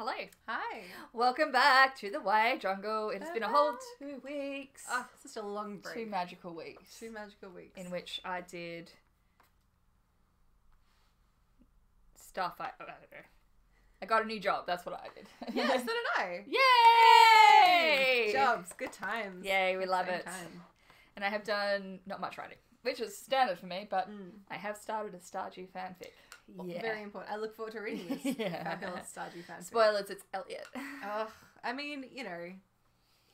Hello. Hi. Welcome back to the YA Jungle. It has been a whole 2 weeks. Oh, such a long break. 2 magical weeks. 2 magical weeks. In which I did stuff I don't know. I got a new job. That's what I did. Yeah, so did I. Yay! Jobs. Good times. Yay, we love Same it. time. And I have done not much writing, which is standard for me, but I have started a Stardew fanfic. Yeah. Very important. I look forward to reading this. Yeah. Fabulous Stardew fanfic. Spoilers, it's Elliot. Ugh. I mean, you know,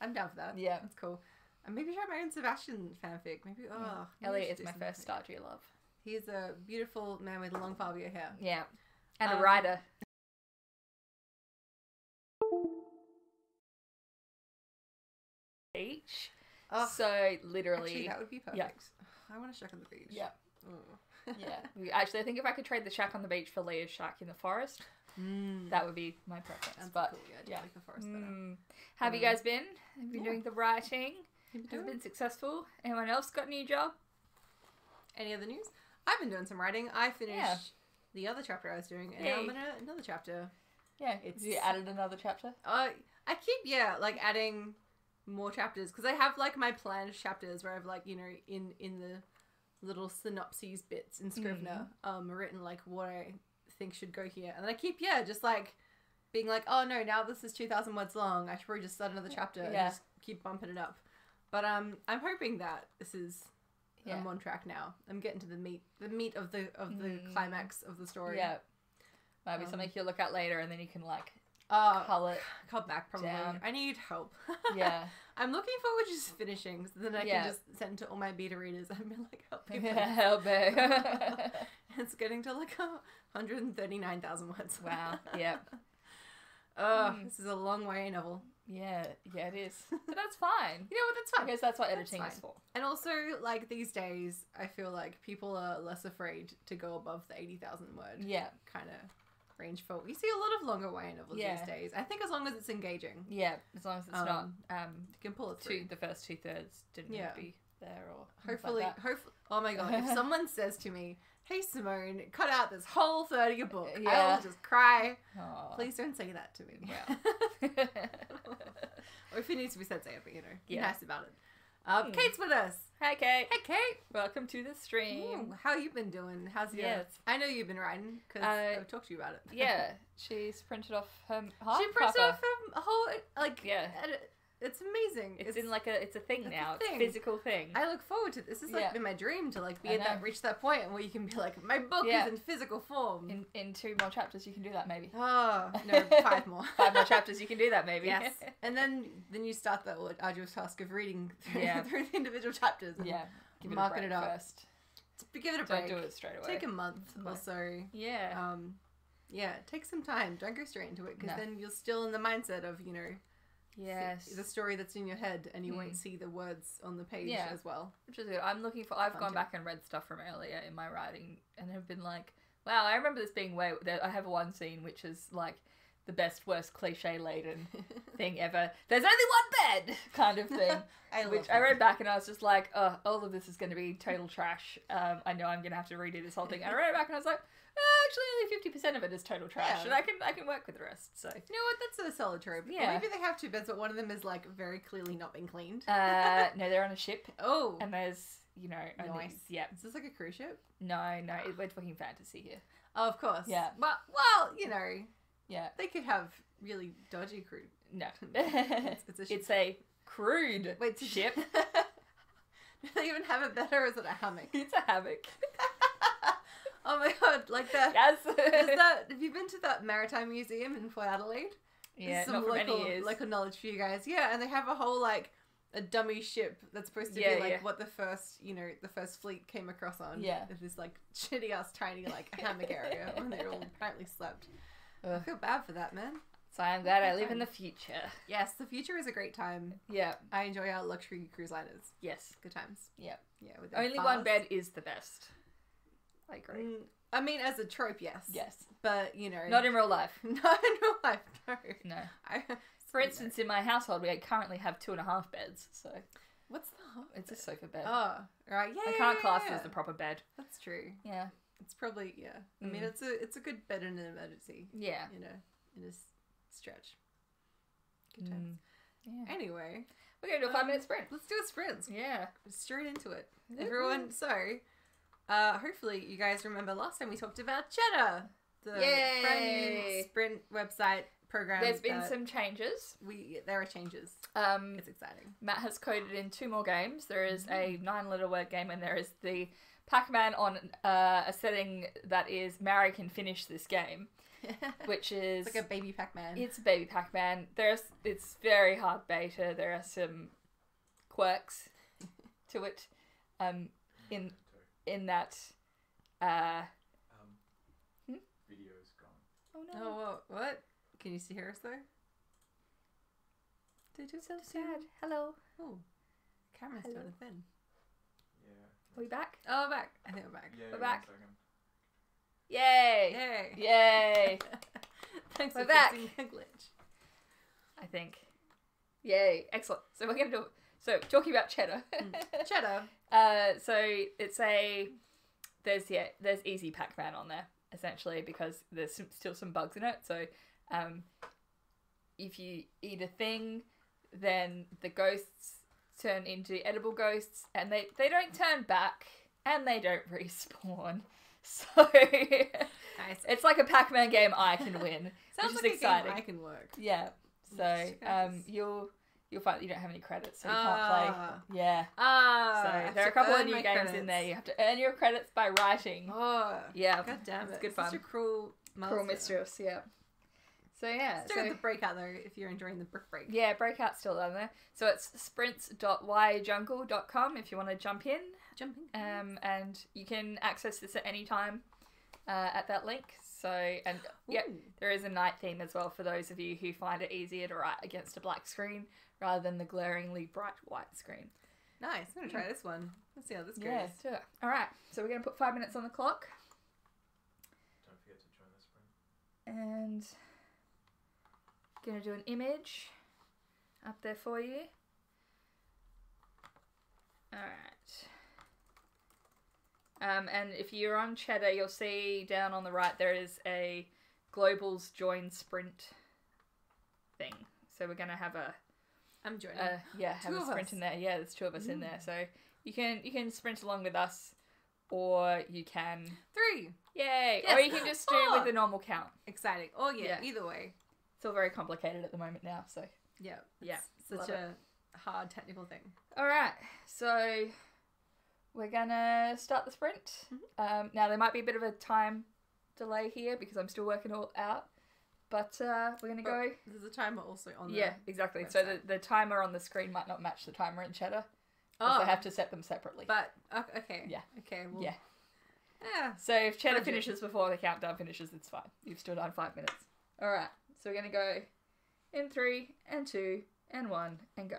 I'm down for that. Yeah. That's cool. And maybe try my own Sebastian fanfic. Maybe, maybe I Elliot should is my do first something. Stardew love. He's a beautiful man with long Fabio hair. Yeah. And a writer. Beach. Oh, So literally, actually, that would be perfect. yeah. I want a shack on the beach. yeah, Ugh. yeah. Actually, I think if I could trade the shack on the beach for Leah's shack in the forest, that would be my preference. That's But cool. Yeah, I do yeah. like the forest better. Have you guys been? Have you been Yeah. doing the writing? You Has doing? it been successful? Anyone else got a new job? Any other news? I've been doing some writing. I finished Yeah. the other chapter I was doing, and Yay. now I'm in another chapter. Yeah, It's- you added another chapter. I keep like adding more chapters because I have like my planned chapters where I've like in the little synopses bits in Scrivener written like what I think should go here, and then I keep just like being like, oh no, now this is 2,000 words long. I should probably just start another chapter and Yeah. just keep bumping it up. But I'm hoping that this is. Yeah. I'm on track now. I'm getting to the meat of the climax of the story. Yeah, might be something you'll look at later, and then you can like Oh, cull it. come back probably. down. I need help. Yeah. I'm looking forward to just finishing, so then I Yeah. can just send to all my beta readers and be like, help me. Help me. It's getting to like 139,000 words. Wow. Yeah. This is a long way novel. Yeah, it is. But that's fine. You know what? That's fine. Because that's what editing That's is fine. for. And also, like these days, I feel like people are less afraid to go above the 80,000 word Yeah. kind of range for. You see a lot of longer YA novels Yeah. these days. I think as long as it's engaging, Yeah, as long as it's not you can pull it through. the first 2/3 didn't need Yeah. to be there or Hopefully, like that. hopefully. Oh my god! If someone says to me, "Hey Simone, cut out this whole third of your book," I Yeah. will just cry. Aw. Please don't say that to me. Yeah. Or if it needs to be said, say it. But be Yeah. nice about it. Kate's with us. Hi, Kate. Hey Kate. Welcome to the stream. Ooh, how you been doing? How's your? Yes. I know you've been writing because I've talked to you about it. Yeah, she's printed off her hardcover. She printed off a whole Yeah. It's amazing. It's in like it's a thing it's a now. thing. It's a physical thing. I look forward to this. This is like Yeah. been my dream to like be I at that know. reach that point where you can be like, my book Yeah. is in physical form. In 2 more chapters, you can do that maybe. Oh no, 5 more. 5 more chapters, you can do that maybe. Yes, and then you start the arduous task of reading through, Yeah. through the individual chapters. And Yeah. Give it marking a break it up. first. give it a Don't break. do it straight away. Take a month No. or so. Yeah. Take some time. Don't go straight into it because No. then you're still in the mindset of Yes. the story that's in your head, and you won't see the words on the page Yeah. as well. Which is good. I've Fun gone too. back and read stuff from earlier in my writing and have been like, wow, I remember this being I have one scene which is like the best, worst cliche laden thing ever. There's only one bed kind of thing. I love Which I read back and I was just like, oh, all of this is going to be total trash. I know I'm going to have to redo this whole thing. And I read it back and I was like, actually only 50% of it is total trash. Yeah. And I can work with the rest. So You know what? That's a solid trope. Or Yeah. maybe they have 2 beds, but one of them is like very clearly not being cleaned. no, they're on a ship. Oh, And there's, only, nice. yeah. Is this like a cruise ship? No, we're talking fantasy here. Oh, of course. Yeah. Well, Yeah. they could have really dodgy crew. No. It's a ship. It's a crude Wait, ship. Do they even have it better, or is it a hammock? It's a hammock. Oh my god, like that. Yes. Have you been to that Maritime Museum in Port Adelaide? Yeah, Some not for local, many years. local knowledge for you guys. Yeah, and they have a whole a dummy ship that's supposed to Yeah, be like yeah. what the first fleet came across on. Yeah. With this like shitty ass tiny hammock area when they all apparently slept. I Ugh. feel bad for that, man. So I'm glad I live in the future. Yes, the future is a great time. Yeah. I enjoy our luxury cruise liners. Yes. Good times. Yeah. Yeah. With their Only one bars. bed is the best. I agree. I mean, as a trope, yes. Yes. But Not in real life. not in real life. No. No. I, For instance, in my household, we currently have 2.5 beds. So what's the half? it's a sofa bed. Oh, right. Yeah. I can't class it yeah. as the proper bed. That's true. Yeah. It's probably I mean, it's a good bed in an emergency. Yeah. In a stretch. Good times. Yeah. Anyway, We're going to do a 5-minute sprint. let's do a sprint. Yeah. Straight into it. Woo-hoo. Everyone, so, hopefully you guys remember last time we talked about Cheddar, the Yay! brand new sprint website program. There's been some changes. There are changes. It's exciting. Matt has coded in 2 more games. There is a 9-letter word game, and there is the Pac-Man on a setting that is Mary can finish this game, which is It's like a baby Pac-Man. It's a baby Pac-Man. It's very hard beta. There are some quirks to it. In that. Video's gone. Oh no! Oh, what? Can you see Harris though? So sad. Hello. Oh, camera's Hello. doing a thing. Yeah. Are we back? Oh, we're back. I think we're back. Yeah. We're 1 back. second. Yay! Yay! Yay! Thanks We're for back. fixing the glitch. I think. Yay! Excellent. So we're gonna do. So talking about Cheddar. Cheddar. So there's easy Pac-Man on there essentially because there's still some bugs in it. So if you eat a thing, then the ghosts turn into edible ghosts, and they don't turn back and they don't respawn. So Nice. it's like a Pac-Man game I can win. Sounds which like is exciting. a game I can work. Yeah. So Let's check out this. you'll find that you don't have any credits, so you can't play. Yeah. Ah. So there are a couple of new games in there. You have to earn your credits by writing. Oh. Yeah. God damn it. It's good Such fun. a cruel Cruel Mistress, yeah. So yeah. Still got the breakout though if you're enjoying the brick break. Yeah, Breakout's still on there. So it's sprints.yyjungle.com if you want to jump in. Jumping. And you can access this at any time at that link. So, and yeah, Ooh. there is a night theme as well for those of you who find it easier to write against a black screen rather than the glaringly bright white screen. Nice. I'm gonna try this one. Let's see how this goes. Yeah, let's do it. All right, so we're going to put 5 minutes on the clock. Don't forget to join the sprint. And going to do an image up there for you. All right. And if you're on Cheddar, you'll see down on the right there is a Globals Join Sprint thing. So we're going to have I'm joining. have Two a of sprint us. in there. Yeah, there's 2 of us in there. So you can sprint along with us, or you can 3. yay, Yes. or you can just do it with 4. the normal count. Exciting. Oh yeah. Yeah. Either way. It's all very complicated at the moment now. So Yeah. Yeah, It's such love a hard technical thing. all right, so we're gonna start the sprint. Now there might be a bit of a time delay here because I'm still working all out, but we're gonna go. There's a timer also on Yeah, the exactly. So website. the timer on the screen might not match the timer in Cheddar. Oh, I have to set them separately. but okay. Yeah. Okay. Well, Yeah. Yeah. So if Cheddar Budget. finishes before the countdown finishes, it's fine. You've still done 5 minutes. All right. So we're gonna go in 3 and 2 and 1 and go.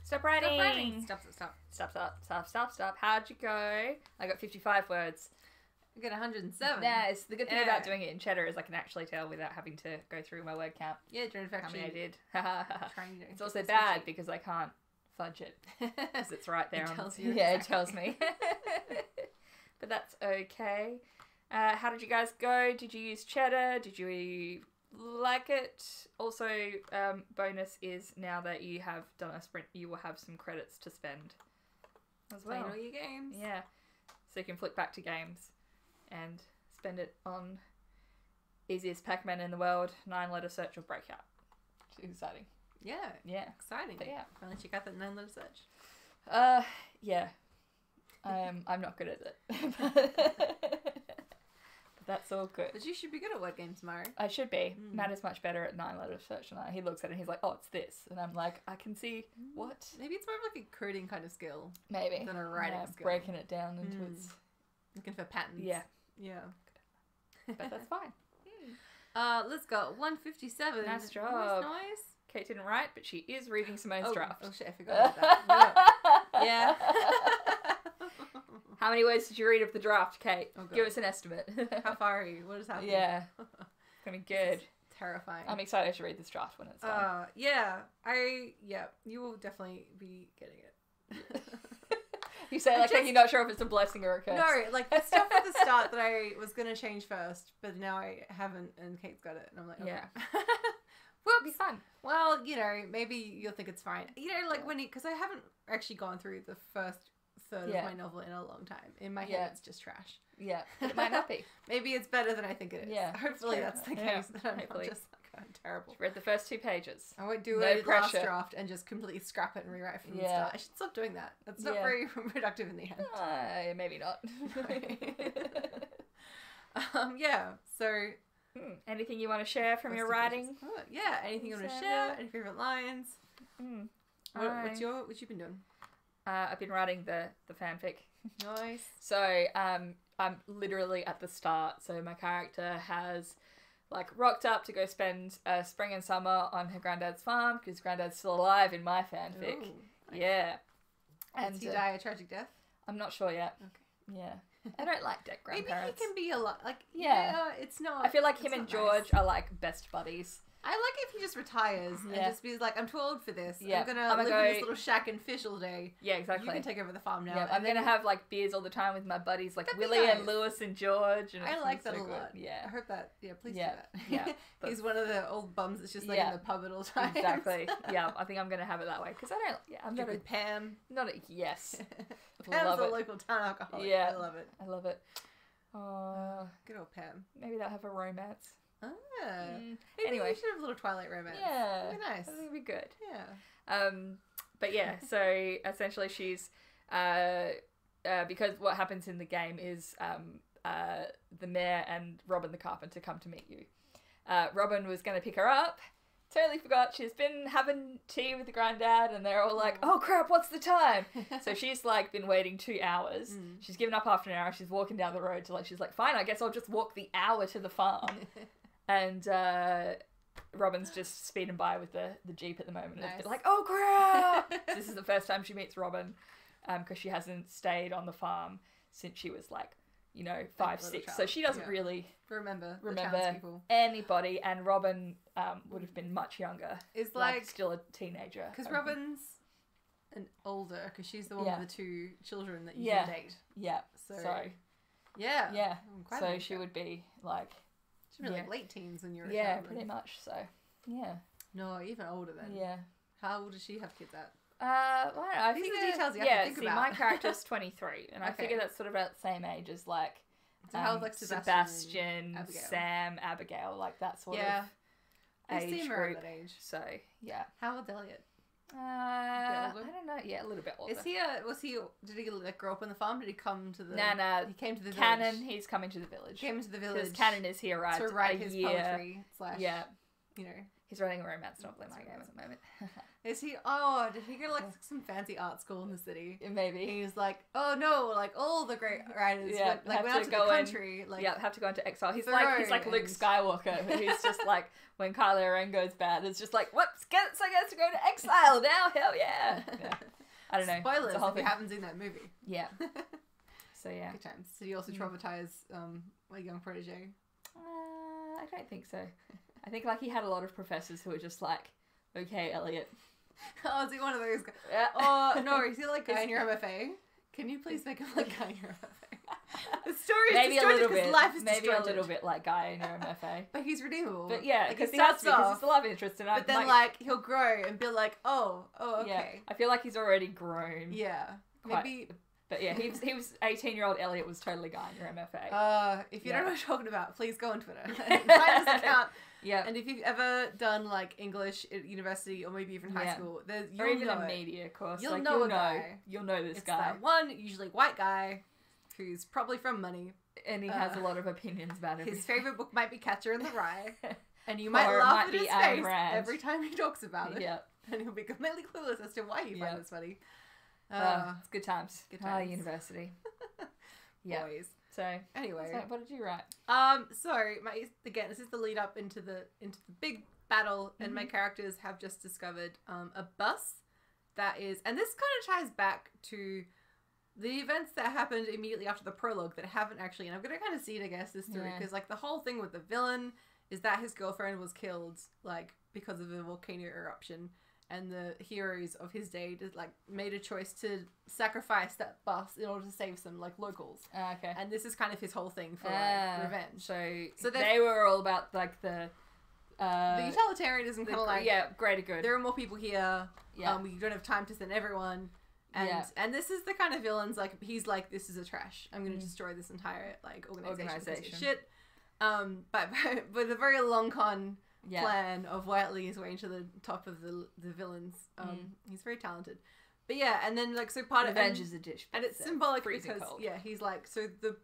Stop writing. Stop. How'd you go? I got 55 words. I got 107. Yeah, it's the good thing Yeah. about doing it in Cheddar is I can actually tell without having to go through my word count Yeah, during how many I actually did. trying to It's also bad because I can't fudge it because it's right there. It on tells you Yeah, exactly. it tells me. But that's okay. How did you guys go? Did you use Cheddar? Did you like it? Also, bonus is now that you have done a sprint, you will have some credits to spend as Playing well. all your games. Yeah. So you can flick back to games and spend it on easiest Pac-Man in the world, 9-letter search or breakout. Which is exciting. Yeah. Yeah. Exciting. But yeah. Finally check out that 9-letter search. Yeah. I'm not good at it. But that's all good. But you should be good at word games, Mari. I should be. Mm. Matt is much better at 9-letter search than I. He looks at it and he's like, oh, it's this. And I'm like, I can see what? Maybe it's more of like a coding kind of skill Maybe. than a writing skill. Breaking it down into Mm. its... Looking for patterns. Yeah. Yeah. But that's fine. Let's go. 157. Nice job. Nice. Kate didn't write, but she is reading Simone's draft. Oh shit, I forgot about that. Yeah. How many words did you read of the draft, Kate? Oh, God. Give us an estimate. How far are you? What is happening? Yeah. It's gonna be good. Terrifying. I'm excited to read this draft when it's done. Yeah. You will definitely be getting it. You say like you're not sure if it's a blessing or a curse. No, like the stuff at the start that I was gonna change first, but now I haven't, and Kate's got it, and I'm like, okay. Yeah. Well, it'll be fun. Well, maybe you'll think it's fine. Like when because I haven't actually gone through the first third Yeah. of my novel in a long time. In my head, Yeah. it's just trash. Yeah, but it might not be. Maybe it's better than I think it is. Yeah, that's Hopefully true. that's the Yeah, case. That I'm not hopefully. just like, I'm terrible. Read the first 2 pages. I won't do No a last pressure. draft and just completely scrap it and rewrite from the Yeah. start. I should stop doing that. That's not Yeah. very productive in the end. Maybe not. Yeah. So Anything you want to share from your writing? Oh, yeah. Anything you want to Sarah? share? Any favorite lines? Mm. What you been doing? I've been writing the fanfic. Nice. So I'm literally at the start. So my character has like rocked up to go spend spring and summer on her granddad's farm because granddad's still alive in my fanfic. Ooh, nice. Yeah. Did he die a tragic death? I'm not sure yet. Okay. Yeah. I don't like dead Maybe grandparents. he can be a lot like Yeah. It's not. I feel like it's him and not George nice. are like best buddies. I like if he just retires and Yeah. just be like, I'm too old for this. Yeah. I'm gonna I'm live gonna in this go- little shack and fish all day. Yeah, exactly. You can take over the farm now. Yeah, And I'm then gonna have like beers all the time with my buddies like That'd be Willie and nice. Lewis and George. And I it's like that so a good. lot. I Yeah, hope that. Yeah, please Yeah. do that. Yeah. He's one of the old bums that's just like Yeah. in the pub at all times. exactly. Yeah, I think I'm gonna have it that way because I don't. Yeah, I'm Drink not a, with Pam. not a yes. Pam's Love a it. local town alcoholic. Yeah. I love it. I love it. Oh, Good old Pam. maybe they'll have a romance. Ah. Mm. Maybe Anyway. we should have a little Twilight romance. Yeah, That'd be nice. I think it'd be good. Yeah. But yeah, so essentially she's because what happens in the game is the mayor and Robin the carpenter come to meet you. Robin was going to pick her up. Totally forgot. She's been having tea with the granddad and they're all like, oh crap, what's the time? So she's like been waiting 2 hours. Mm. She's given up after an hour. She's walking down the road to like, she's like, fine, I guess I'll just walk the hour to the farm. And Robin's just speeding by with the Jeep at the moment. And it's a bit Nice. like, oh crap! This is the first time she meets Robin because she hasn't stayed on the farm since she was like, 5, little 6. child. So she doesn't Yeah. really remember the remember townspeople. anybody. And Robin would have been much younger. It's Like, like still a teenager. because I think. Robin's an older because she's the one Yeah. with the 2 children that you Yeah. can date. Yeah. So, So, yeah, yeah. quite So a she would be like, She'd be like yeah. late teens when you're a yeah, child. pretty much. So, yeah. No, even older then. Yeah. How old does she have kids at? Well, I don't know. I These are figure, details you have to yeah, think see, about. my character's 23, and I Okay. figure that's sort of about the same age as like So how old, like Sebastian, Abigail? Sam, Abigail, like that sort Yeah. of They age seem around group. that age. So yeah, How old Elliot? I older? don't know. Yeah, a little bit older. Is he did he like grow up on the farm? Did he come to the Nah. He came to the Cannon, village. he's coming to the village. Came to the Because village Cannon is here right to write a his year. poetry / Yeah, you know. he's writing a romance novel in my That's game at the moment. Is he did he go to like some fancy art school in the city? Maybe. He was like, oh no, like all the great writers Yeah, went have out to to go the in- country. Like Yeah, have to go into exile. He's Thoreau like Luke and- Skywalker, who's just like when Kylo Ren goes bad, it's just like, whoops, so gets to go to exile now. Hell yeah! Yeah. I don't know. Spoilers It's a whole if you thing. haven't seen that movie. Yeah. So yeah. Good times. Did he also traumatize my young protege? I don't think so. I think like he had a lot of professors who were just like, okay, Elliot. Oh, is he one of those guys? Yeah. Oh, no, is he like guy in your MFA? Can you please make him like guy in your MFA? The story is Maybe a disjointed little 'cause bit. life is Maybe a disjointed. little bit like Guy in your MFA. But he's redeemable. But yeah, Like, because he he has to starts because off, it's the love interest, and but then like he'll grow and be like, oh, okay. yeah, I feel like he's already grown. Yeah. Quite- Maybe But yeah, he was 18-year-old Elliot was totally Guy in your MFA. if you Yeah. don't know what I'm talking about, please go on Twitter and find this account. Yeah. And if you've ever done like English at university or maybe even high Yeah. school, there's Or you'll even know a it. media course. You'll like, know a guy. You'll know this It's guy. that one usually white guy who's probably from money. And he has a lot of opinions about it. His favorite book might be Catcher in the Rye, and you might Or it laugh might at be his Ayn face Rand. every time he talks about it. Yeah. And he'll be completely clueless as to why you Yeah. find this funny. It's good times. Good Ah, times. university. Yeah. Boys. So, Anyway. so, what did you write? Again, this is the lead up into the big battle, and my characters have just discovered a bus that is, and this kind of ties back to the events that happened immediately after the prologue that haven't actually, and I'm gonna kind of see it, I guess, this through, Yeah. because like the whole thing with the villain is that his girlfriend was killed like because of a volcano eruption, and the heroes of his day just like made a choice to sacrifice that bus in order to save some like locals. Okay. And this is kind of his whole thing for like revenge. So there's- they were all about like the Utilitarianism kind of like, yeah, greater good. there are more people here. Yeah. We don't have time to send everyone. And Yeah. and this is the kind of villains, like, he's like, this is a trash. I'm going to destroy this entire, like, organization. 'cause it's shit. But with a very long con Yeah. plan of Whiteley his way into the top of the villains. He's very talented. But yeah, and then, like, so part Revenge of... is a dish. And it's so symbolic freezing because, cold. yeah, he's like, so the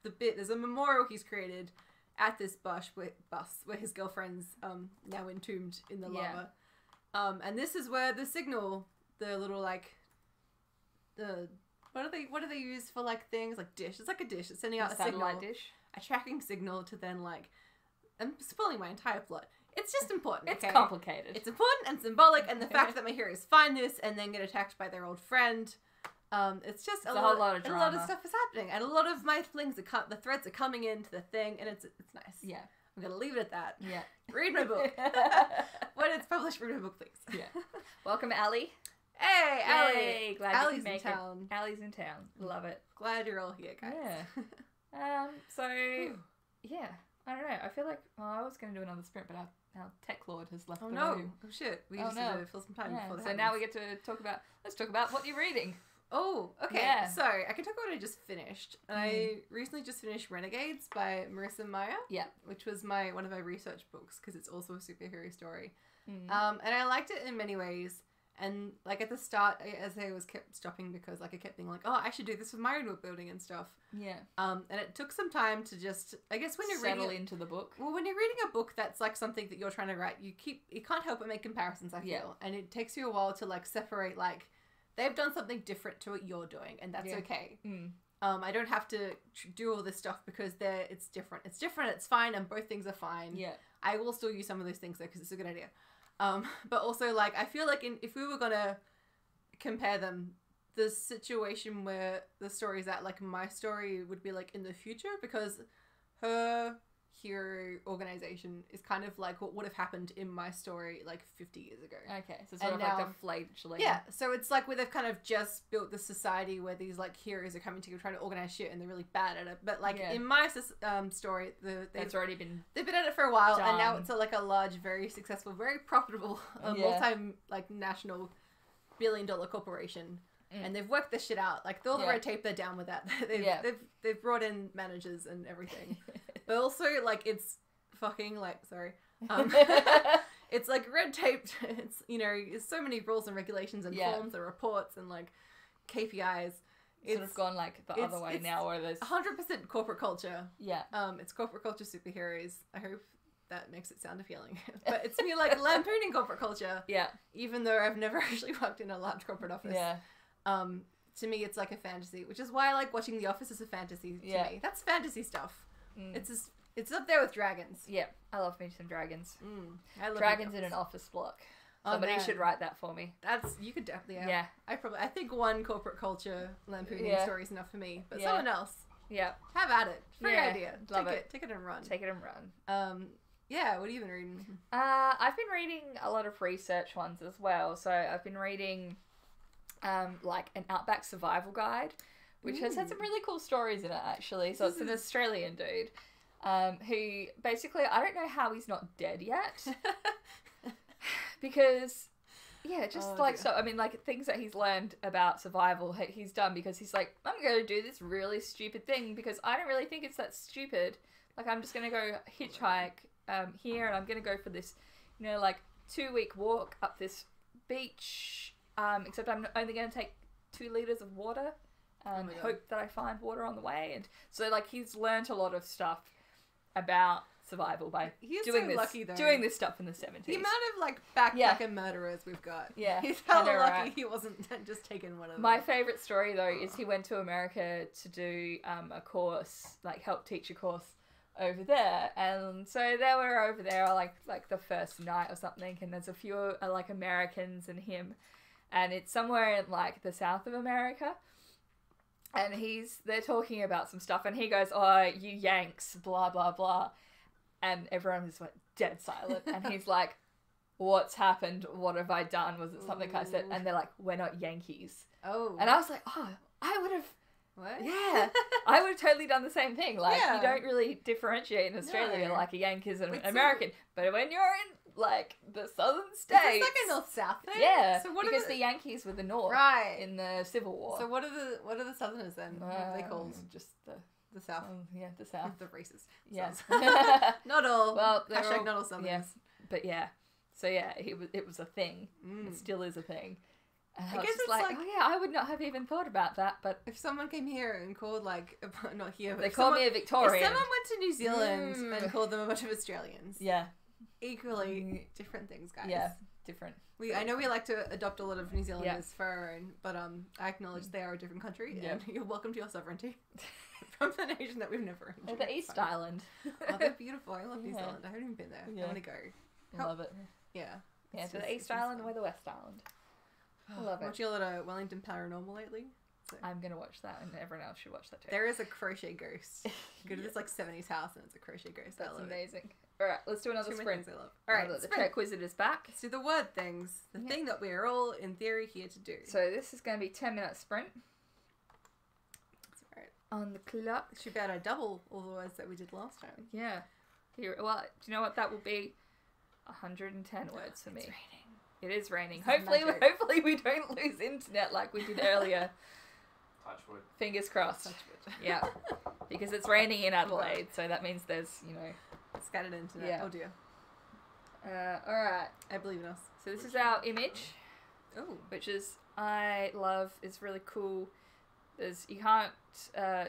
bit, there's a memorial he's created at this bus where his girlfriend's now entombed in the Yeah. lava. And this is where the signal, the little, like, what do they use for, like, things? Like, dish. It's like a dish. It's sending out a satellite signal. dish. A tracking signal to then, like, I'm spoiling my entire plot. It's just important, It's okay? complicated. It's important and symbolic, and the fact that my heroes find this and then get attacked by their old friend, it's just a whole lot of A lot of drama. stuff is happening, and a lot of my flings the threads are coming into the thing, and it's nice. Yeah. I'm gonna leave it at that. Yeah. Read my book. When it's published, read my book, please. Yeah. Welcome, Allie. Hey, Allie. Yay, glad you Allie's could in make town. it. Allie's in town. Love it. Glad you're all here, guys. Yeah. So yeah, I don't know. I feel like I was going to do another sprint, but our tech lord has left Oh the no! room. Oh shit! We Oh, just need no. to fill some time Yeah. before that. So now we happens. get to talk about. Let's talk about what you're reading. Oh, okay. Yeah. So I can talk about what I just finished. I recently just finished Renegades by Marissa Meyer. Yeah. Which was one of my research books because it's also a superhero story. Mm. And I liked it in many ways. And like at the start, as I was kept stopping because like I kept thinking like, oh, I should do this with my own world building and stuff. Yeah. And it took some time to just, I guess when you're Settle reading into the book. well, when you're reading a book that's like something that you're trying to write, you can't help but make comparisons, I feel. Yeah. And it takes you a while to like separate, like, they've done something different to what you're doing, and that's Yeah. okay. Mm. I don't have to do all this stuff because it's different. It's different, it's fine, and both things are fine. Yeah. I will still use some of those things though, because it's a good idea. But also, like, I feel like if we were gonna compare them, the situation where the story is at, like, my story would be, like, in the future, because her hero organization is kind of like what would have happened in my story, like, 50 years ago. Okay. So sort And of like now- a flagellation. Yeah, so it's like where they've kind of just built this society where these, like, heroes are coming together trying to organize shit, and they're really bad at it. But, like, Yeah. in my story, That's already been. they've been at it for a while, and now Done. it's like a large, very successful, very profitable, Yeah. national billion-dollar corporation, Mm. and they've worked this shit out. Like all the Yeah. red tape, they're down with that. Yeah. They've brought in managers and everything, but also like it's fucking like sorry, it's like red taped. It's it's so many rules and regulations and Yeah. forms and reports and like KPIs. It's sort of gone like the other way it's now, where there's 100% corporate culture. yeah. It's corporate culture superheroes. I hope that makes it sound appealing. But it's me like lampooning corporate culture, Yeah. even though I've never actually worked in a large corporate office. Yeah. To me, it's like a fantasy, which is why I like watching The Office as a fantasy. To Yeah. me, that's fantasy stuff. Mm. It's up there with dragons. Yeah. I love me some dragons. I love Dragons The in an Office. office block. Somebody man. should write that for me. You could definitely. Yeah. I think one corporate culture lampooning Yeah. story is enough for me. But Yeah. someone else, Yeah. have at it. Free Yeah. idea. Love Take it and run. Take it and run. Yeah. What have you been reading? I've been reading a lot of research ones as well. So I've been reading like an Outback Survival Guide, which has had some really cool stories in it actually. So it's an Australian dude who basically, I don't know how he's not dead yet. Because just like, dear. so I mean, like, things that he's learned about survival he's done because he's like, I'm going to do this really stupid thing because I don't really think it's that stupid. Like, I'm just going to go hitchhike here, and I'm going to go for this, you know, like 2-week walk up this beach, except I'm only going to take 2 liters of water, my God. hope that I find water on the way. And so, like, he's learned a lot of stuff about survival by He is doing so this, lucky, though. doing this stuff in the 70s. The amount of like backpacker murderers we've got. Yeah, He's I hella know, lucky right? he wasn't just taking one of them. My favourite story, though, is he went to America to do a course, like help teach a course over there. And so they were over there like the first night or something, and there's a few like Americans and him, and it's somewhere in like the south of America. And they're talking about some stuff, and he goes, "Oh, you Yanks, blah, blah, blah." And everyone just went dead silent. And he's like, "What's happened? What have I done? Was it something I said?" And they're like, "We're not Yankees." Oh. And I was like, "Oh, I would have, What? yeah, I would have totally done the same thing. Like, Yeah. you don't really differentiate in Australia No. like a Yankees and an It's American. But when you're in, like, the southern Is states... this like a north-south thing? Yeah, So what because are the Yankees were the North right. in the Civil War. So what are the Southerners then? What are they called? Just the South. the South. The racist. Yeah. South. Not all. Well, they're Hashtag all- not all Southerners. yeah. But yeah. So yeah, it was a thing. Mm. It still is a thing. And I I was guess just it's like, like- oh yeah, I would not have even thought about that, but If someone came here and called like not here, but they if call someone, me a if Victorian. someone went to New Zealand Mm. and called them a bunch of Australians, Yeah. equally different things, guys. Yeah. Different. I know we like to adopt a lot of New Zealanders for our own, but I acknowledge they are a different country, Yeah. and you're welcome to your sovereignty from the nation that we've never Or enjoyed. the East Island. Oh, they're beautiful. I love New Yeah. Zealand. I haven't even been there. Yeah. I want to go. I love it. Yeah. Yeah, It's to just- the it's East just Island fun. or the West Island. I love it. Watching a lot of Wellington Paranormal lately. I'm gonna watch that, and everyone else should watch that too. There is a crochet ghost. Go to Yeah. this like 70s house and it's a crochet ghost. I That's love amazing. All right, let's do it. another Two more sprint. things I love. All All right, right, the sprint. Tech Wizard is back. Let's do the word things. The Yeah. thing that we are all in theory here to do. So this is gonna be 10-minute sprint That's all right. on the clock. Should be able to double all the words that we did last time. Yeah. Here, well, do you know what that will be? 110 words for me. It's raining. It is raining. This is Hopefully, magic. hopefully we don't lose internet like we did earlier. Touch wood. Fingers crossed. Touch wood. Yeah, because it's raining in Adelaide, so that means there's, you know. Scattered internet. Yeah. Oh dear. All right. I believe in us. So this is our image, Oh. which is I love. Is really cool. There's you can't.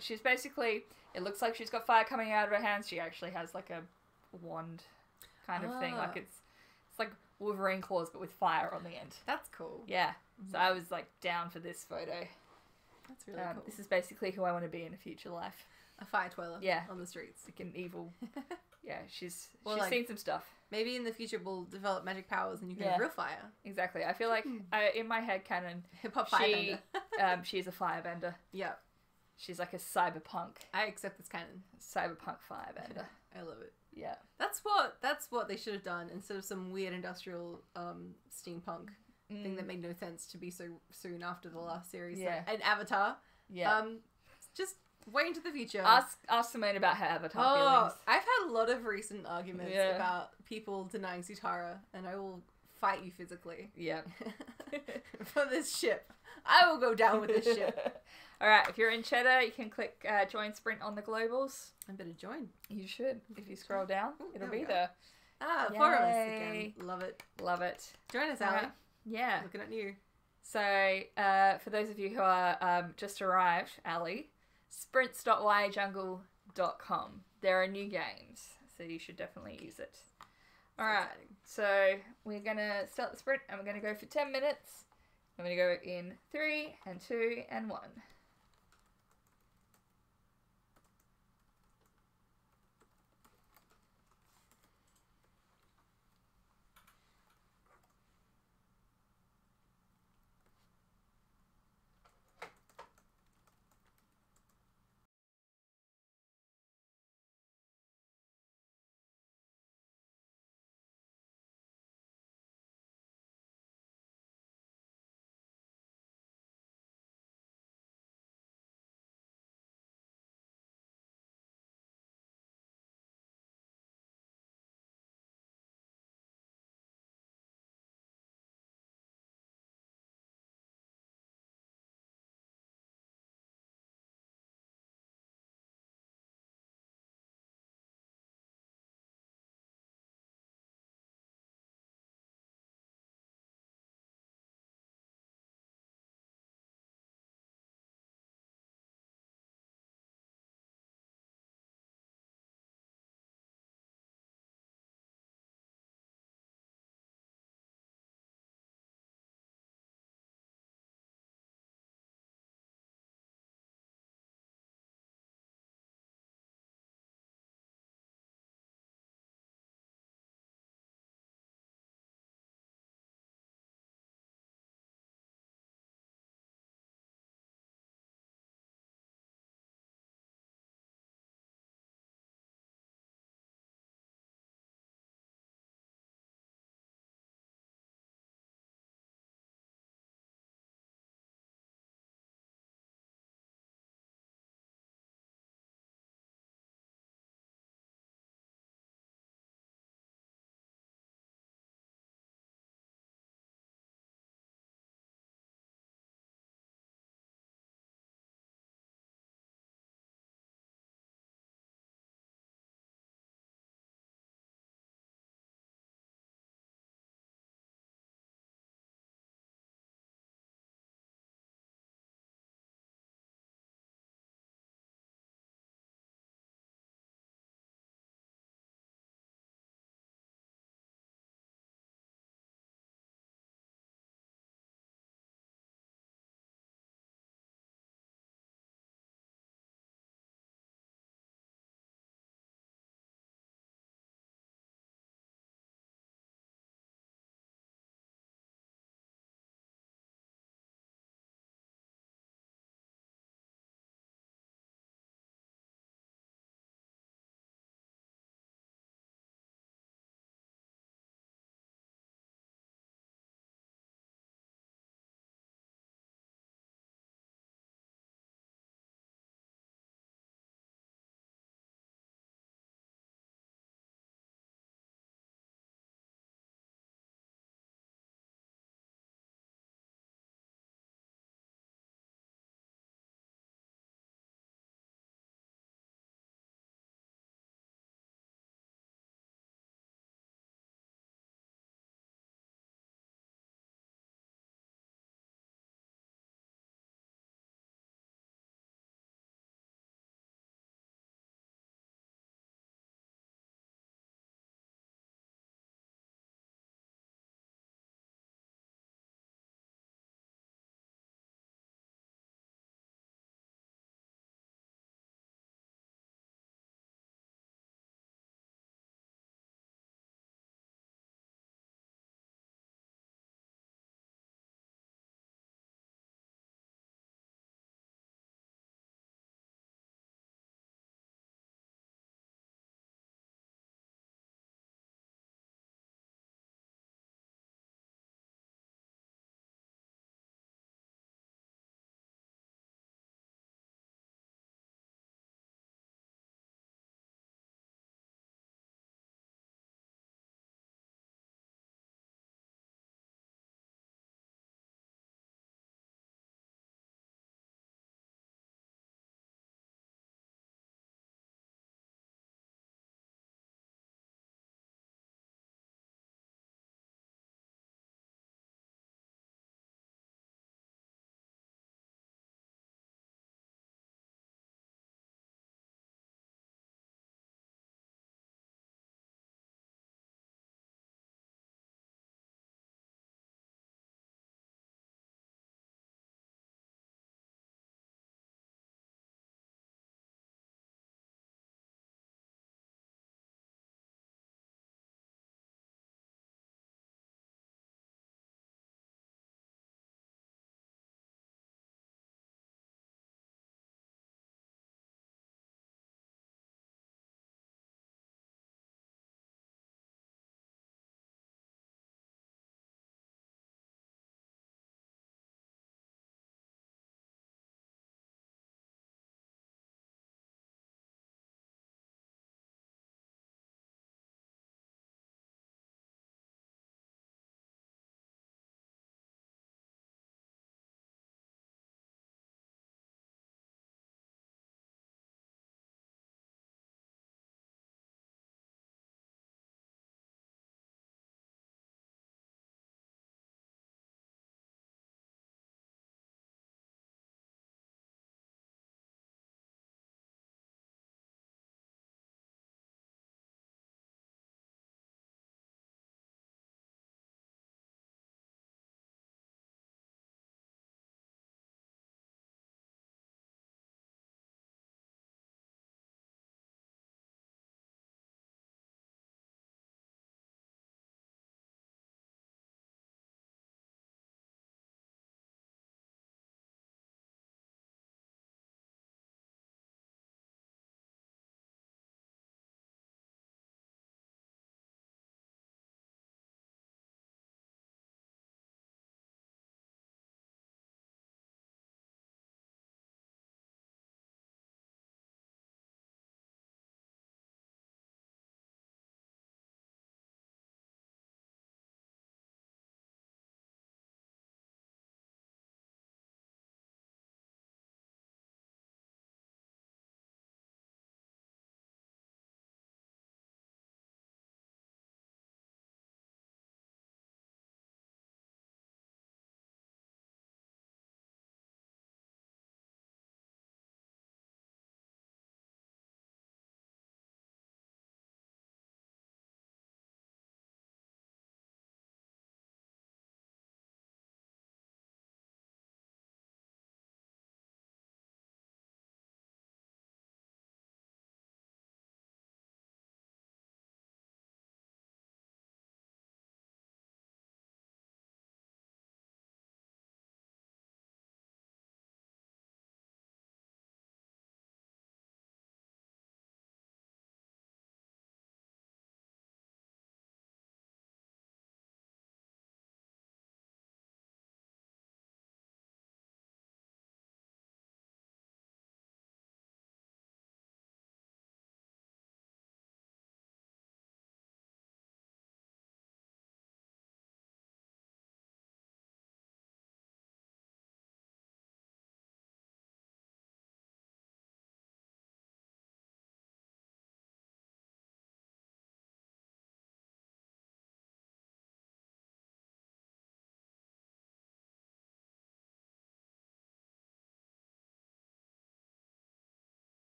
She's basically. It looks like she's got fire coming out of her hands. She actually has like a wand, kind of thing. Like Ah. it's like Wolverine claws, but with fire on the end. That's cool. Yeah. So I was like down for this photo. That's really cool. This is basically who I want to be in a future life. A fire twirler. Yeah. On the streets. Like an evil. Yeah, she's Or she's like- seen some stuff. Maybe in the future we'll develop magic powers and you can Yeah. have real fire. Exactly. I feel like in my head canon, Hip hop She- firebender. she's a firebender. Yeah. She's like a cyberpunk I accept this canon. firebender. I love it. Yeah. That's what they should have done instead of some weird industrial steampunk thing that made no sense to be so soon after the last series. Yeah. And Avatar. Yeah. Just way into the future. Ask Simone about her Avatar Oh, feelings. I've had a lot of recent arguments Yeah. about people denying Sutara, and I will fight you physically Yeah. for this ship. I will go down with this ship. All right. If you're in Cheddar, you can click join sprint on the globals. I better join. You should. If you scroll down, Ooh, it'll there we be go. there. Ah, four of us Yay. again. Love it. Love it. Join us, All Ali. right. Yeah. Looking at you. So, for those of you who are just arrived, Ali, sprints.yyjungle.com. There are new games, so you should definitely use it. So Alright, exciting. so we're going to start the sprint, and we're going to go for 10 minutes. I'm going to go in 3, and 2, and 1.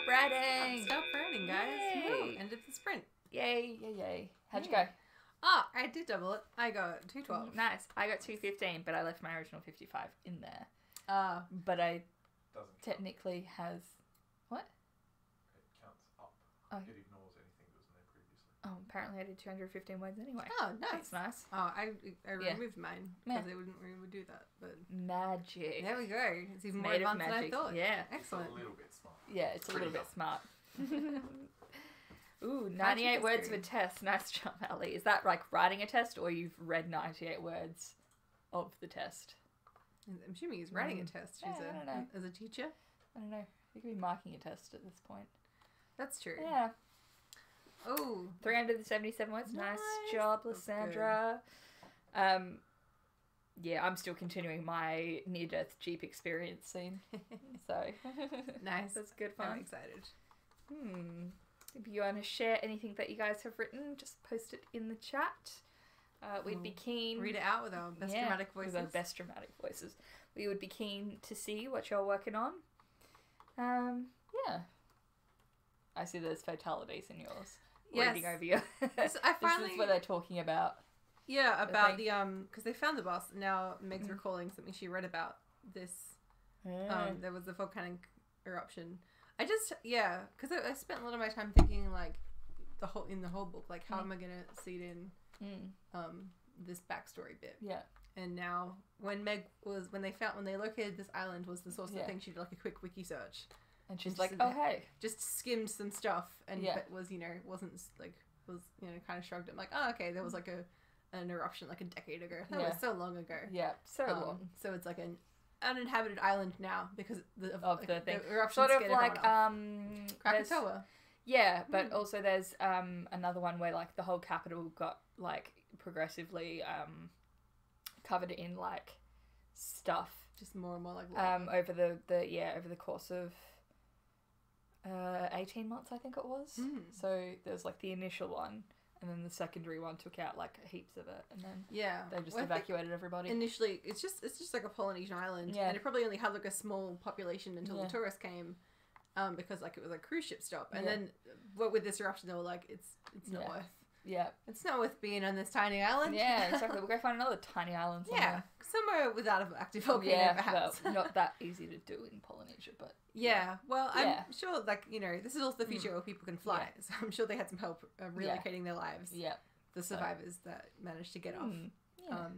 Stop writing. Stop writing, guys. Yay. Woo, end of the sprint. Yay, yay, yay. How'd you Yeah. go? Oh, I did double it. I got 212. Nice. I got 215, but I left my original 55 in there. But I Doesn't count. technically has... What? It counts up. Oh. It ignores anything that was in there previously. Oh, apparently I did 215 words anyway. Oh, nice. That's nice. Oh, I Yeah. removed mine because they wouldn't would do that. But Magic. there we go. It's even more Made of advanced than I magic. thought. Yeah. It's a Excellent. little bit smart. Yeah, it's a little Pretty bit smart. Ooh, How'd you 98 get words through? of a test. Nice job, Ali. Is that like writing a test or you've read 98 words of the test? I'm assuming he's writing a test. Yeah, She's I don't know. as a teacher. I don't know. You could be marking a test at this point. That's true. Yeah. Oh, 377 words. Nice Nice. job, That's good. Lysandra. Yeah, I'm still continuing my near-death Jeep experience scene. So, nice. that's good I'm fun. excited. If you want to share anything that you guys have written, just post it in the chat. We'd be We'll keen. Read it out with our best Yeah, dramatic voices. With our best dramatic voices. We would be keen to see what you're working on. Yeah. I see there's fatalities in yours. Yes. Reading over your... So I finally, This is what they're talking about. yeah, the about thing. the because they found the boss. Now Meg's recalling something she read about this. There was a volcanic eruption. I just because I spent a lot of my time thinking like the whole book, like how am I gonna seed in this backstory bit. Yeah. And now when they located this island was the source of Yeah. the thing, she did like a quick wiki search, And she's And like, just- oh, hey. just skimmed some stuff, and Yeah. but was kind of shrugged. I'm like, oh, okay, there was like an eruption like a decade ago. That Yeah. was so long ago. Yeah, so long. So it's like an uninhabited island now because Of the thing. eruption Sort of scared like, everyone off. there's- Krakatoa. Yeah, but also there's another one where like the whole capital got like progressively covered in like stuff Just more and more like lava. over the course of 18 months I think it was. So there's like the initial one and then the secondary one took out like heaps of it and then Yeah. they just Well, I think evacuated everybody. initially it's just like a Polynesian island, Yeah. and it probably only had like a small population until Yeah. the tourists came, because like it was a cruise ship stop, and Yeah. then with this eruption they were like it's not Yeah. worth Yeah. it's not worth being on this tiny island. Yeah, exactly. We'll go find another tiny island Yeah, somewhere. somewhere without an active volcano, Yeah, perhaps. well, not that easy to do in Polynesia, but Yeah, well, Yeah. I'm sure, like, this is also the future where people can fly, so I'm sure they had some help relocating their lives, yeah. the survivors that managed to get off. Yeah.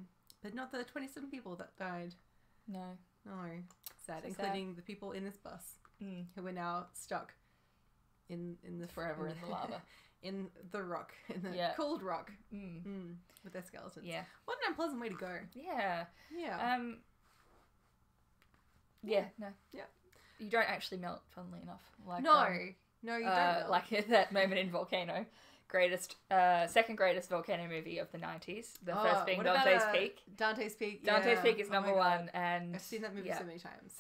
But not the 27 people that died. No. No, sad, So including the people in this bus who are now stuck in the Forever in the lava. in the rock, in the Yeah. cold rock, Mm. with their skeletons. Yeah. What an unpleasant way to go. Yeah. Yeah. Yeah, no. Yeah. You don't actually melt, funnily enough. Like no, you don't. like that moment in Volcano. Second greatest volcano movie of the 90s. The first being what about, Dante's Peak. Dante's Peak. Dante's yeah. Peak is Oh my number God. one, and I've seen that movie yeah, so many times.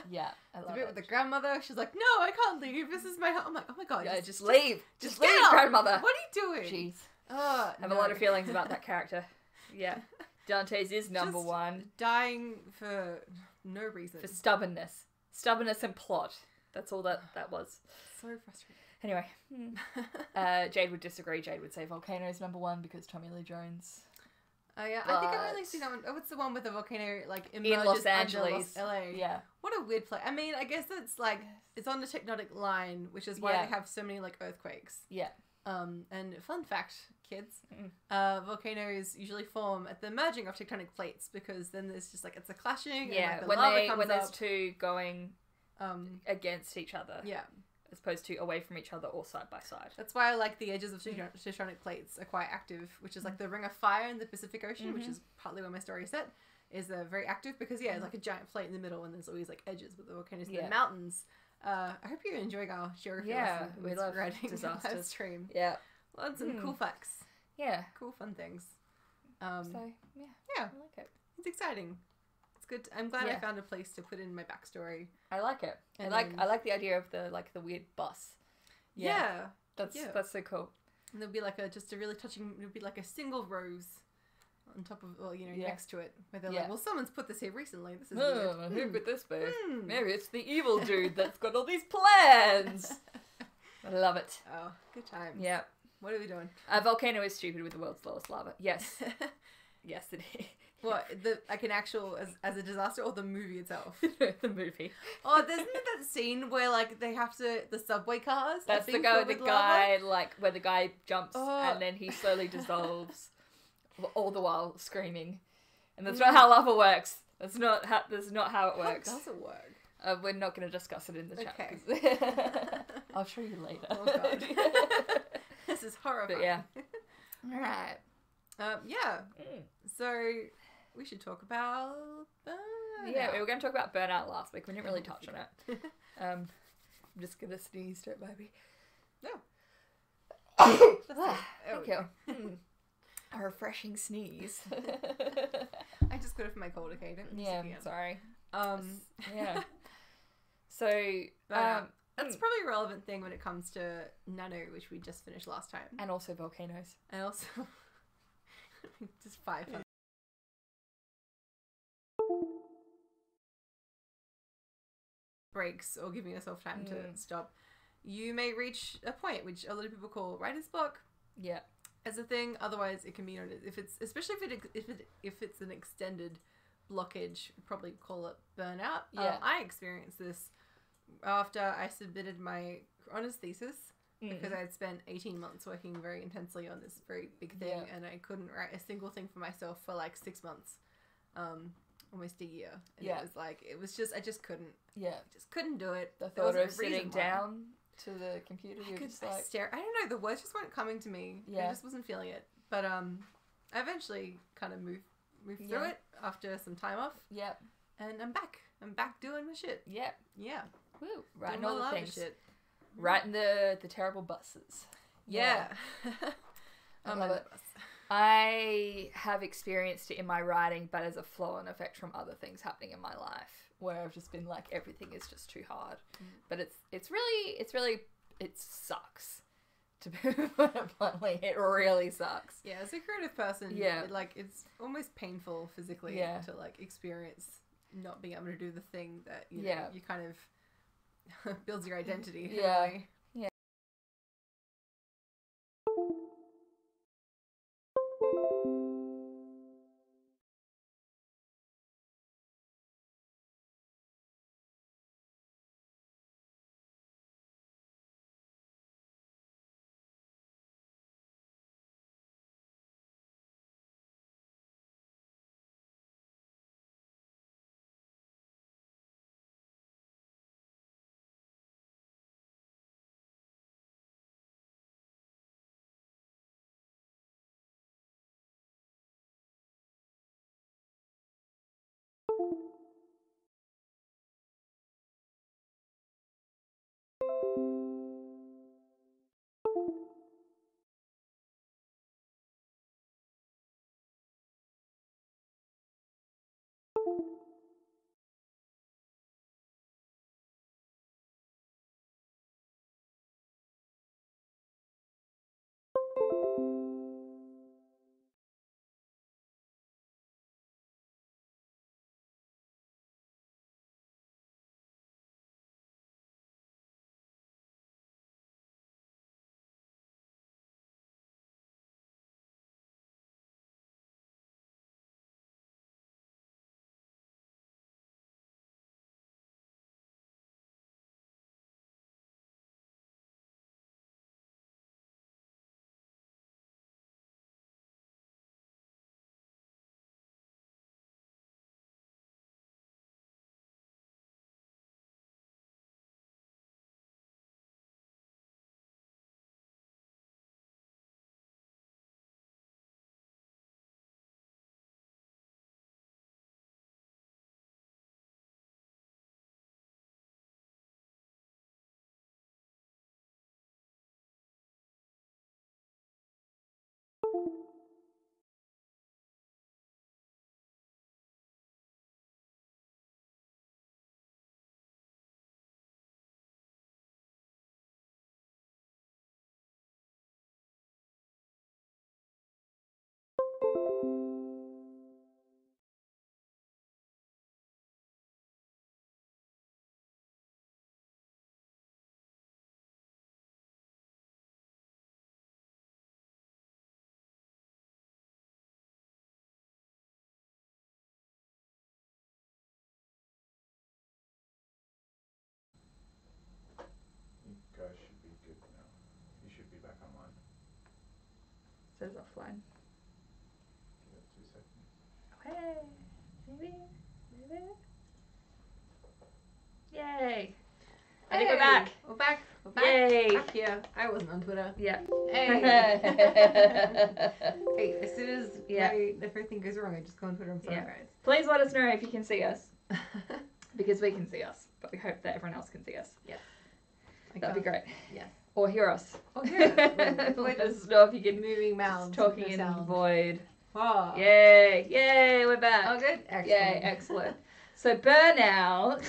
yeah, I The love bit it. with the grandmother, she's like, "No, I can't leave. This is my home." I'm like, "Oh my God, Yeah, just leave, just leave, get up. grandmother. What are you doing?" Jeez, I I have a lot of feelings about that character. Yeah, Dante's is number Just one dying for no reason. for stubbornness and plot. That's all that was. So frustrating. Anyway, Jade would disagree. Jade would say Volcano is number one because Tommy Lee Jones. Oh yeah, I think I've only But- seen that one. Oh, it's the one with the volcano like In emerges Los under Angeles. LA. Yeah. What a weird place. I mean, I guess it's like it's on the tectonic line, which is why Yeah. they have so many like earthquakes. Yeah. And fun fact, kids, Mm. volcanoes usually form at the merging of tectonic plates because then there's just like it's a clashing. Yeah, and, like, the when lava comes there's up. two going against each other, Yeah, as opposed to away from each other or side by side. that's why I like the edges of tectonic plates are quite active, which is like the Ring of Fire in the Pacific Ocean, which is partly where my story is set. Is very active because it's like a giant plate in the middle and there's always like edges with the volcanoes and Yeah. the mountains. I hope you're enjoying our geography Yeah, lesson in we this love writing live disasters. stream. Yeah. Lots of cool facts, Yeah. cool fun things. So yeah, yeah, I like it. it's exciting. It's good. I'm glad I Yeah. found a place to put in my backstory. I like it. And I then- like the idea of the weird bus. Yeah. That's so cool. And there'll be like a really touching. It'll be like a single rose on top of, Yeah. next to it, where they're Yeah. like, well, someone's put this here recently. This is Who weird. could this be? Hmm. Maybe it's the evil dude that's got all these plans. I love it. Oh, good times. Yeah. What are we doing? A volcano is stupid with the world's lowest lava. Yes. Yes, it is. What, like an actual, as a disaster, or the movie itself? The movie. Oh, isn't there that scene where, like, they have to, the subway cars? are That's the being guy filled with the with lava? guy, like, where the guy jumps Oh. and then he slowly dissolves, all the while screaming. And that's not how lava works. That's not how it works. How does it work? We're not going to discuss it in the chat. Okay. 'Cause- I'll show you later. Oh, God. This is horrifying. But yeah. Alright. Yeah. So, we should talk about... Yeah, we were going to talk about Burnout last week. We didn't really touch on it. I'm just going to sneeze, don't mind me. No. Thank you. A refreshing sneeze. I just got it from my cold, okay? Don't be Yeah, sick again. sorry. Um, Yeah. So, but, that's probably a relevant thing when it comes to Nano, which we just finished last time. and also volcanoes. And also, just 5 fun breaks or giving yourself time to stop. You may reach a point which a lot of people call writer's block Yeah. as a thing. Otherwise, it can be known as, if it's, especially if it's an extended blockage, we'd probably call it burnout. Yeah. I experienced this after I submitted my honours thesis. Because I had spent 18 months working very intensely on this very big thing, Yeah. and I couldn't write a single thing for myself for like 6 months, almost a year. And Yeah. it was like, I just couldn't do it. The There thought wasn't of a sitting reason why. down to the computer, I you're could just like, stare. I don't know. The words just weren't coming to me. Yeah. I just wasn't feeling it. But I eventually kind of moved through Yeah. it after some time off, yep, and I'm back. I'm back doing my shit. yep, Yeah, woo, writing doing all my the lava things. shit. Writing the terrible buses. Yeah. I I'm love on it. the bus. I have experienced it in my writing, but as a flow and effect from other things happening in my life, where I've just been like, everything is just too hard. But it's really it sucks. To put it bluntly, it really sucks. Yeah, as a creative person, Yeah. it's almost painful physically Yeah. to like experience not being able to do the thing that you know, Yeah. you kind of builds your identity. in a Yeah. way. says offline. Give it 2 seconds. Hey, maybe. Yay! I think we're back. We're back. We're back. Yay! Back here. I wasn't on Twitter. Yeah. Hey. Hey, as soon as if everything goes wrong, I just go on Twitter. I'm sorry, Yeah. Please let us know if you can see us, guys. because we can see us, but we hope that everyone else can see us. That'd be great. Yes. Or hear us. Oh, yeah. Let us know if you can. Moving mounds. Talking no in the sound. void. Oh. Yay! Yay! We're back. Oh, good. Excellent. Yay! Excellent. So burnout.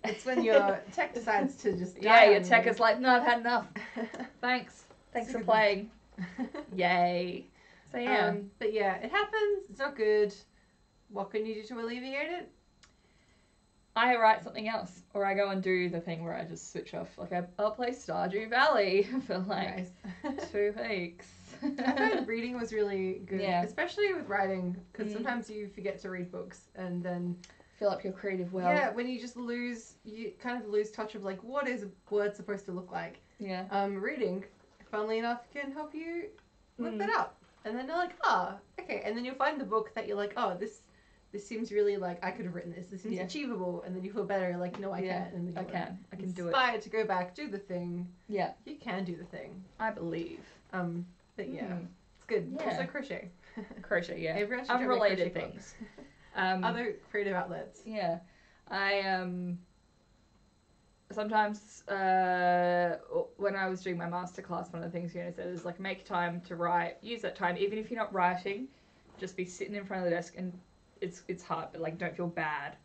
It's when your tech decides to just die. Yeah, your on tech you. is like, no, I've had enough. Thanks for playing. Yay. So yeah. But yeah, it happens. It's not good. What can you do to alleviate it? I write something else, or I go and do the thing where I just switch off. Like I'll play Stardew Valley for like Nice. 2 weeks. I found reading was really good, Yeah. especially with writing, because Mm. sometimes you forget to read books, and then Fill up your creative well. yeah, when you just you kind of lose touch of like what is a word supposed to look like. Yeah. Reading, funnily enough, can help you look Mm. that up, and then you're like, okay, and then you'll find the book that you're like, this seems really like I could have written this. This seems Yeah. achievable, and then you feel better. You're like, no, I Yeah, can't. And then I you're can do it. inspired to go back, do the thing. Yeah. You can do the thing. I believe. But yeah, Mm. it's good. Yeah. Also crochet. Crochet, yeah. Everyone should try Unrelated crochet things. Other creative outlets. Yeah. I sometimes when I was doing my masterclass, one of the things Fiona said is like make time to write. Use that time, even if you're not writing, just be sitting in front of the desk, and it's hard, but like don't feel bad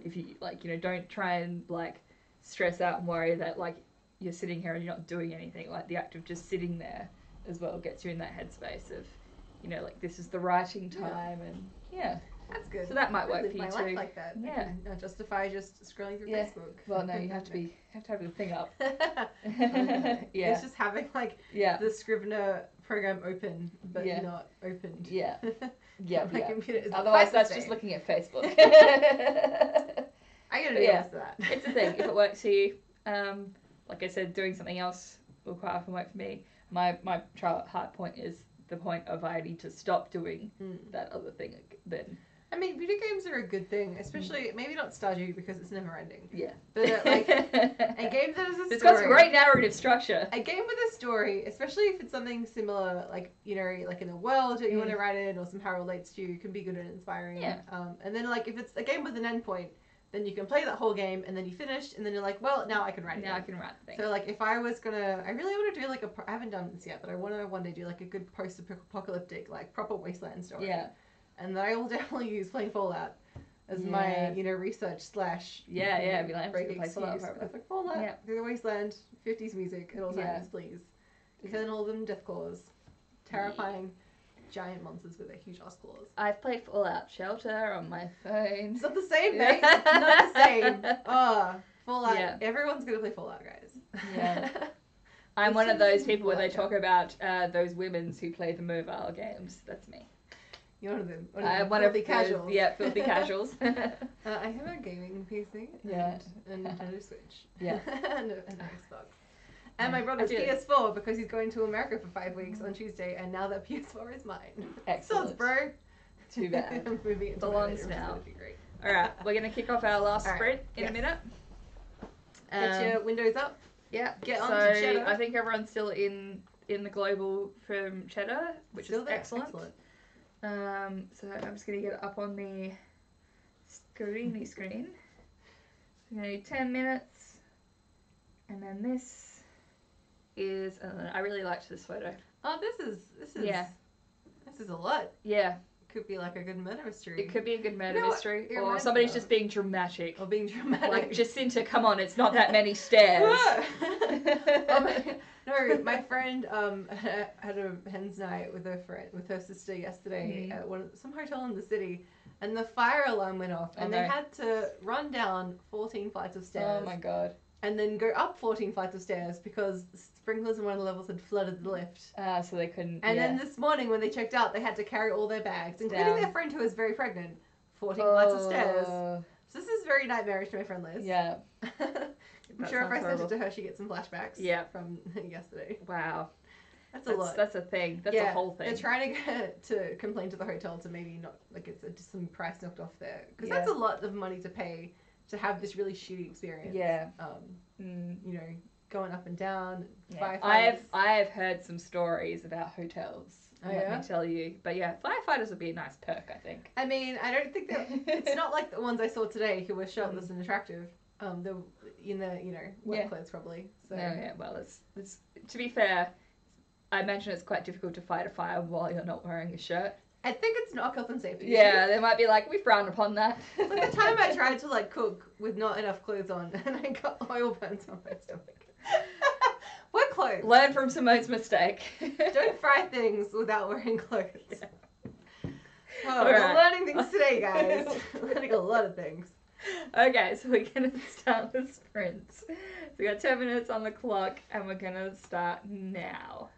if you like don't try and like stress out and worry that like you're sitting here and you're not doing anything. Like the act of just sitting there as well gets you in that headspace of like this is the writing time and yeah. That's good. So that might I work live for you my too. life like that. Yeah. I can justify just scrolling through Yeah. Facebook. Well, no, you have to have the thing up. Yeah. Yeah. It's just having like Yeah. the Scrivener program open, but Yeah. not opened. Yeah. Yeah. My Yeah. computer is Otherwise, quite the that's same. just looking at Facebook. I gotta But do yeah. this to that. It's a thing. If it works for you, like I said, doing something else will quite often work for me. My hard point is the point of I need to stop doing that other thing. Then I mean, video games are a good thing, especially maybe not Stardew because it's never ending. yeah, But like a game that has a it's story. got some great narrative structure. A game with a story, especially if it's something similar, like like in a world that you want to write in, or somehow relates to you, can be good and inspiring. Yeah. And then like if it's a game with an endpoint, then you can play that whole game, and then you finish, and then you're like, well, now I can write it. Now I can write the thing. So like if I was gonna, I really want to do like I haven't done this yet, but I want to one day do like a good post-apocalyptic, like proper wasteland story. Yeah. And then I will definitely use playing Fallout as my research / Yeah, be like, break I'm just gonna play excuse. Fallout forever. It's like Fallout Yeah. through the wasteland, 50s music at all times, please. Killing all of them death claws, terrifying giant monsters with their huge ass claws. I've played Fallout Shelter on my phone. It's not the same thing. Not the same. Fallout. Yeah. Everyone's gonna play Fallout, guys. Yeah. I'm It's one of just those people where they Fallout. talk about those women who play the mobile games. That's me. You're one of them. I'm one of the those- casuals. Yeah, filthy casuals. I have a gaming PC. Yeah. And a Nintendo Switch. Yeah. and an Xbox. And my I brother's do. PS4 because he's going to America for 5 weeks on Tuesday, and now that PS4 is mine. Excellent. Sucks, bro. Too bad. I'm moving it to Belongs my bedroom, now. so it'll be great. All right, we're gonna kick off our last All right, sprint in a yes. minute. Get your windows up. Yeah. Get on so to Cheddar. I think everyone's still in the global from Cheddar, which Still is there. excellent. So I'm just gonna get it up on the screen. I'm gonna do 10 minutes, and then this is. I really liked this photo. Oh, this is Yeah. This is a lot. Yeah, Could be like a good murder mystery. it could be a good murder You know what mystery, it or reminds somebody's me just of? being dramatic. Or being dramatic. Like Jacinta, come on, it's not that many stairs. My friend had a hens night with her sister yesterday at some hotel in the city, and the fire alarm went off, and they had to run down 14 flights of stairs. Oh my god. And then go up 14 flights of stairs because sprinklers in one of the levels had flooded the lift. So they couldn't. And then this morning when they checked out, they had to carry all their bags, including Down. their friend who was very pregnant, 14 flights of stairs. Oh, So this is very nightmarish to my friend Liz. Yeah. I'm That sure if I sounds sent horrible. it to her, she'd get some flashbacks Yeah. from yesterday. Wow. That's a lot. That's a thing. That's a whole thing. They're trying to get to complain to the hotel to maybe not like it's just some price knocked off there because Yeah. that's a lot of money to pay to have this really shitty experience. Yeah. You know, going up and down. Yeah. Firefighters. I've heard some stories about hotels. Oh, let yeah? me tell you. But yeah, firefighters would be a nice perk, I think. I mean, I don't think that it's not like the ones I saw today who were shirtless and attractive. They're in the work Yeah. clothes probably. So No, yeah, well, it's to be fair, I imagine it's quite difficult to fight a fire while you're not wearing a shirt. I think it's not health and safety. Yeah, they might be like, we frown upon that. Like the time I tried to like cook with not enough clothes on and I got oil burns on my stomach. Wear clothes. Learn from Simone's mistake. Don't fry things without wearing clothes. Yeah. Oh, All we're right. learning things today, guys. Learning a lot of things. Okay, so we're gonna start the sprints. So we got 10 minutes on the clock, and we're gonna start now.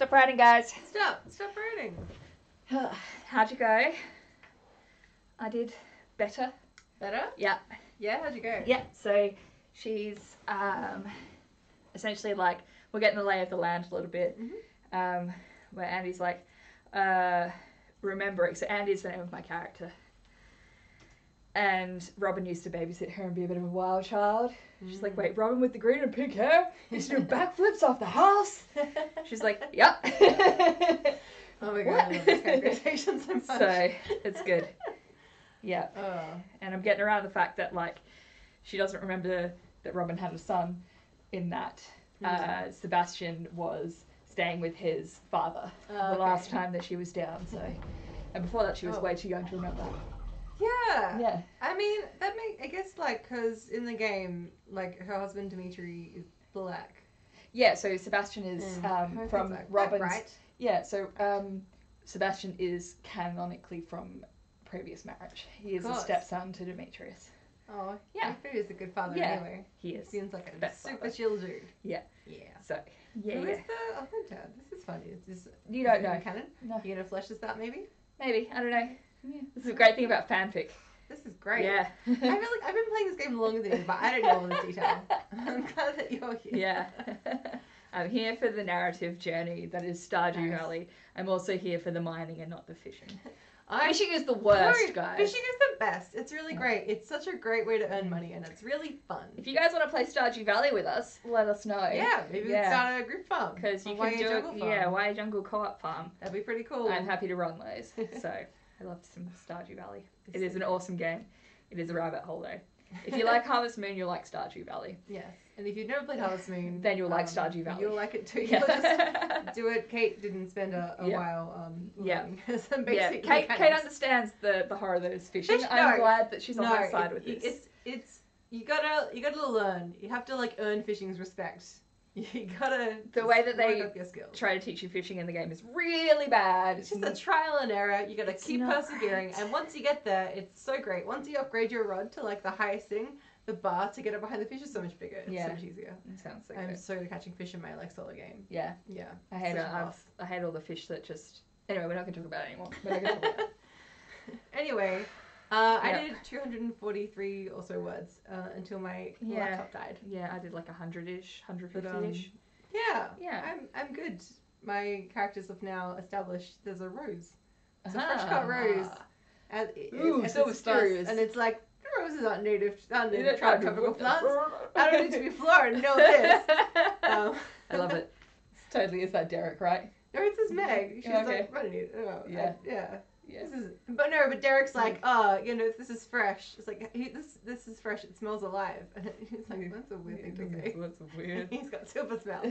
Stop writing, guys. Stop writing. How'd you go? I did better. Better? Yeah. Yeah, how'd you go? Yeah, so she's essentially like, we're getting the lay of the land a little bit. Where Andy's like, remembering. So Andy's the name of my character. And Robin used to babysit her and be a bit of a wild child. She's like, wait, Robin with the green and pink hair used to do backflips off the house? She's like, yep. Oh my god, I love this conversation so much. So, it's good. Yeah. Oh. And I'm getting around the fact that, like, she doesn't remember that Robin had a son in that. Sebastian was staying with his father the last time that she was down. So, and before that, she was way too young to remember. Yeah. Yeah. I mean, I guess, like, because in the game, like, her husband Dimitri is black. Yeah, so Sebastian is from like Robin's... right? Yeah, so Sebastian is canonically from previous marriage. He is a stepson to Demetrius. Oh, yeah. He is a good father anyway. He is. Seems like a Best super father. chill dude. Yeah. Yeah. So, yeah, Who yeah. is the other dad? This is funny. You don't is it know. in canon? No. You gonna flesh this out maybe? Maybe. I don't know. Yeah. This is a great thing about fanfic. This is great. Yeah. I feel like I've been playing this game longer than you, but I don't know all this detail. I'm glad that you're here. Yeah. I'm here for the narrative journey that is Stardew Nice. Valley. I'm also here for the mining and not the fishing. I'm Fishing is the worst, No, guys. Fishing is the best. It's really great. It's such a great way to earn money, and it's really fun. If you guys want to play Stardew Valley with us, let us know. Yeah, maybe we can start a group farm. Because you Or can do Jungle it. Farm. Yeah, Why Jungle Co-op Farm. That'd be pretty cool. I'm happy to run those. So I love some Stardew Valley. It is an awesome game. It is a rabbit hole though. If you like Harvest Moon, you'll like Stardew Valley. Yes, and if you've never played Harvest Moon, Then you'll like Stardew Valley. You'll like it too. Yeah. You'll just do it. Kate didn't spend a Yeah. while Yeah. learning some Yeah, basic Kate mechanics. understands the horror that is fishing. Fish- I'm no. glad that she's on my No, side with this. it's you gotta learn. You have to like earn fishing's respect. You gotta The way that work they up your skills. try to teach you fishing in the game is really bad. It's just a trial and error. You gotta It's keep not persevering, right. and once you get there, it's so great. Once you upgrade your rod to like the highest thing, the bar to get it behind the fish is so much bigger. It's Yeah. so much easier. It sounds so I'm good. so good at catching fish in my like solo game. Yeah, Yeah, I hate such it. a boss. I hate all the fish that just. Anyway, we're not going to talk about it anymore. We're not going to talk about it. Anyway, Yeah. I did 243 or so words until my Yeah. laptop died. Yeah, I did like 100-ish, But, 150-ish. Yeah, Yeah. I'm good. My characters have now established there's a rose. It's a fresh cut rose. And Ooh, it's so its mysterious. bust, and it's like roses aren't native, aren't You native don't tropical plants. I don't need to be Florida to know this. I love it. It totally is that Derek, right? No, it's this Meg. She's Okay. like, I don't need it. Oh, Yeah. yeah. Yeah. This is, but Derek's like, this is fresh. It's like, this is fresh. It smells alive. And he's like, that's a weird thing to say. That's weird. He's got super smell.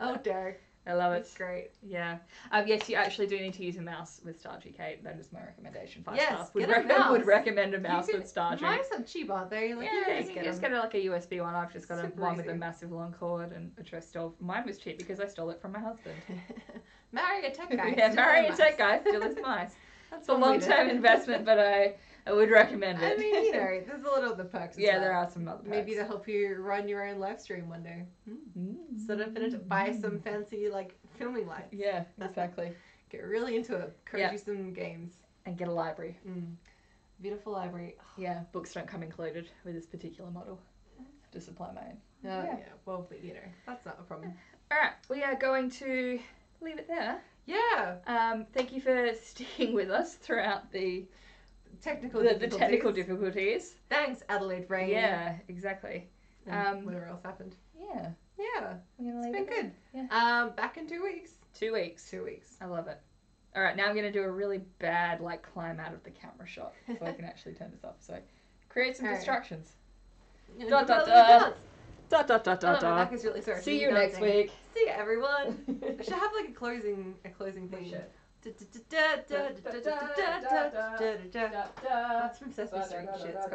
Oh, Derek. I love it. That's great. Yeah. Yes, you actually do need to use a mouse with Stardew, Kate. That is my recommendation. 5 Yes, stars. Would, get a mouse. would recommend a mouse You with Stardew. Mice are cheap, aren't they? Like, Yeah, you can you just can get just them. get like a USB one. I've just got a Super one with a easy. massive long cord, and which I stole. Mine was cheap because I stole it from my husband. Marry a tech guy. Yeah, steal marry a mouse. tech guy, steal his mice. That's It's a what we long-term did. investment, but I would recommend it. I mean, there's a little of the perks. as Yeah, well. there are some other perks. Maybe to help you run your own live stream one day. Instead of finna buy some fancy like filming lights. Yeah, exactly. Get really into it. Code Yeah. you some games. And get a library. Beautiful library. Yeah, books don't come included with this particular model. I have to supply my own. Yeah. Well, but that's not a problem. All right, we are going to leave it there. Yeah. Thank you for sticking with us throughout the Technical technical difficulties. Thanks, Adelaide Rain. Yeah, exactly. And whatever else happened. Yeah, Yeah. we're gonna It's leave been it there. good. Yeah. Back in 2 weeks. 2 weeks. 2 weeks. I love it. All right, now I'm gonna do a really bad like climb out of the camera shot so I can actually turn this off. So create some All right. distractions. I'm Dot, gonna dot, do a little dot. dance. Dot dot dot Oh, dot my dot. back is really sore. See you next week. See you, everyone. I should have like a closing thing. should. That's from Sesame Street. Shit, it's